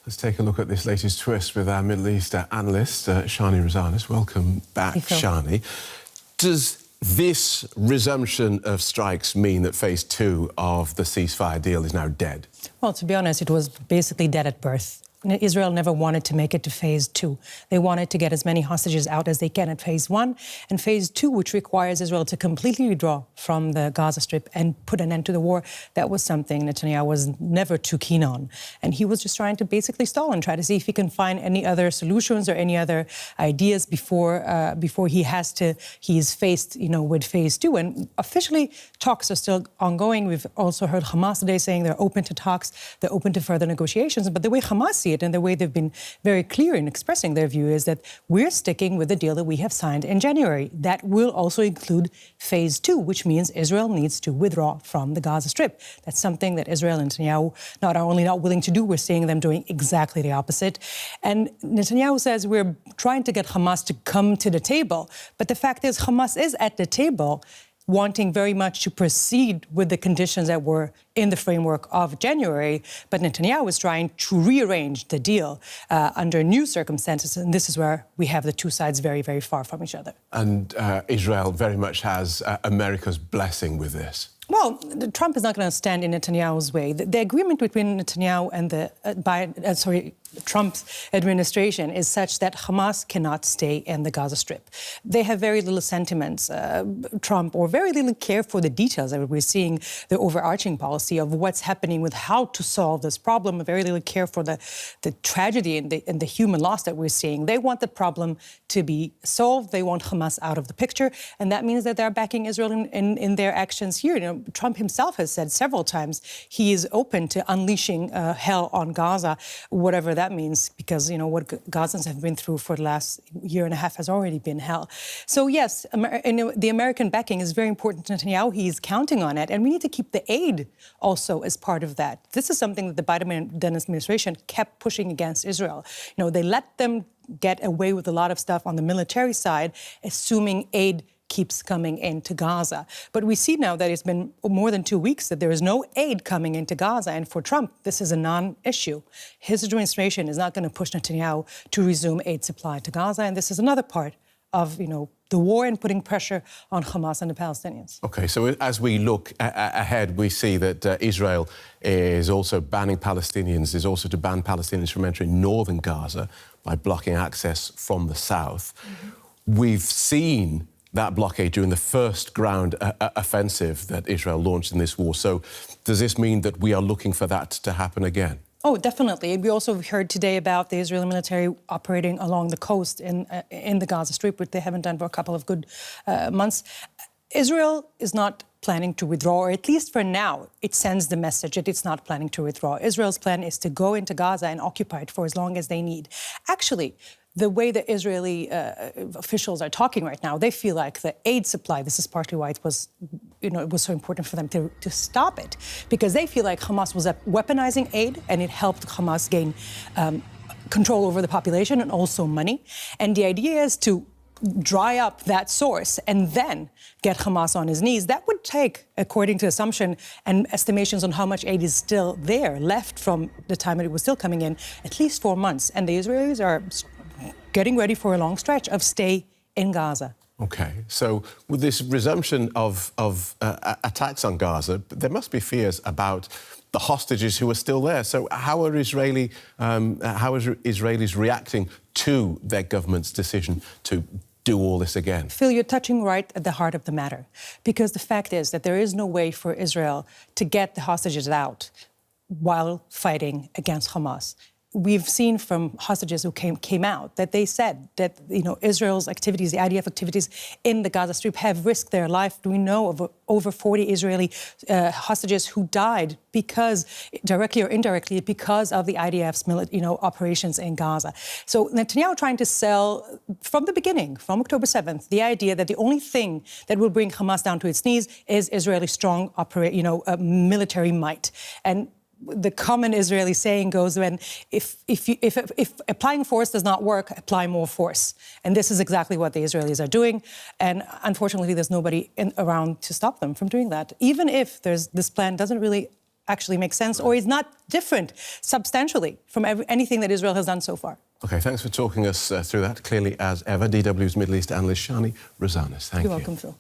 Let's take a look at this latest twist with our Middle East analyst, Shani Razanis. Welcome back, Shani. Does this resumption of strikes mean that phase 2 of the ceasefire deal is now dead? Well, to be honest, it was basically dead at birth. Israel never wanted to make it to phase 2. They wanted to get as many hostages out as they can at phase 1. And phase 2, which requires Israel to completely withdraw from the Gaza Strip and put an end to the war, that was something Netanyahu was never too keen on. And he was just trying to basically stall and try to see if he can find any other solutions or any other ideas before he's faced, with phase 2. And officially, talks are still ongoing. We've also heard Hamas today saying they're open to talks, they're open to further negotiations. But the way Hamas see it and the way they've been very clear in expressing their view is that we're sticking with the deal that we have signed in January. That will also include phase 2, which means Israel needs to withdraw from the Gaza Strip. That's something that Israel and Netanyahu not only not willing to do, we're seeing them doing exactly the opposite. And Netanyahu says we're trying to get Hamas to come to the table. But the fact is Hamas is at the table, wanting very much to proceed with the conditions that were in the framework of January. But Netanyahu is trying to rearrange the deal under new circumstances. And this is where we have the two sides very, very far from each other. And Israel very much has America's blessing with this. Well, Trump is not going to stand in Netanyahu's way. The agreement between Netanyahu and the Trump's administration is such that Hamas cannot stay in the Gaza Strip. They have very little sentiments, Trump, or very little care for the details. That we're seeing the overarching policy of what's happening with how to solve this problem, very little care for the tragedy and the human loss that we're seeing. They want the problem to be solved. They want Hamas out of the picture. And that means that they're backing Israel in their actions here. Trump himself has said several times he is open to unleashing hell on Gaza, whatever that means, because, what Gazans have been through for the last year and a half has already been hell. So, yes, the American backing is very important to Netanyahu. He's counting on it. And we need to keep the aid also as part of that. This is something that the Biden administration kept pushing against Israel. They let them get away with a lot of stuff on the military side, assuming aid keeps coming into Gaza. But we see now that it's been more than 2 weeks that there is no aid coming into Gaza. And for Trump, this is a non-issue. His administration is not going to push Netanyahu to resume aid supply to Gaza. And this is another part of, the war and putting pressure on Hamas and the Palestinians. OK, so as we look ahead, we see that Israel is also banning Palestinians, is also to ban Palestinians from entering northern Gaza by blocking access from the south. Mm-hmm. We've seen that blockade during the first ground offensive that Israel launched in this war. So does this mean that we are looking for that to happen again? Oh, definitely. We also heard today about the Israeli military operating along the coast in the Gaza Strip, which they haven't done for a couple of good months. Israel is not planning to withdraw, or at least for now, it sends the message that it's not planning to withdraw. Israel's plan is to go into Gaza and occupy it for as long as they need. Actually, the way the Israeli officials are talking right now, they feel like the aid supply, this is partly why it was so important for them to stop it, because they feel like Hamas was weaponizing aid and it helped Hamas gain control over the population and also money. And the idea is to dry up that source and then get Hamas on his knees. That would take, according to assumption and estimations on how much aid is still there, left from the time it was still coming in, at least 4 months. And the Israelis are getting ready for a long stretch of stay in Gaza. OK, so with this resumption of attacks on Gaza, there must be fears about the hostages who are still there. So how are Israelis reacting to their government's decision to do all this again? Phil, you're touching right at the heart of the matter, because the fact is that there is no way for Israel to get the hostages out while fighting against Hamas. We've seen from hostages who came out that they said that, Israel's activities, the IDF activities in the Gaza Strip have risked their life. We know of over 40 Israeli hostages who died because, directly or indirectly, because of the IDF's operations in Gaza. So Netanyahu trying to sell, from the beginning, from October 7th, the idea that the only thing that will bring Hamas down to its knees is Israeli strong military might. And the common Israeli saying goes, when if applying force does not work, apply more force. And this is exactly what the Israelis are doing. And unfortunately, there's nobody around to stop them from doing that. Even if this plan doesn't really actually makes sense or is not different substantially from anything that Israel has done so far. OK, thanks for talking us through that, clearly as ever. DW's Middle East analyst Shani Rosanes. Thank you. You're welcome, Phil.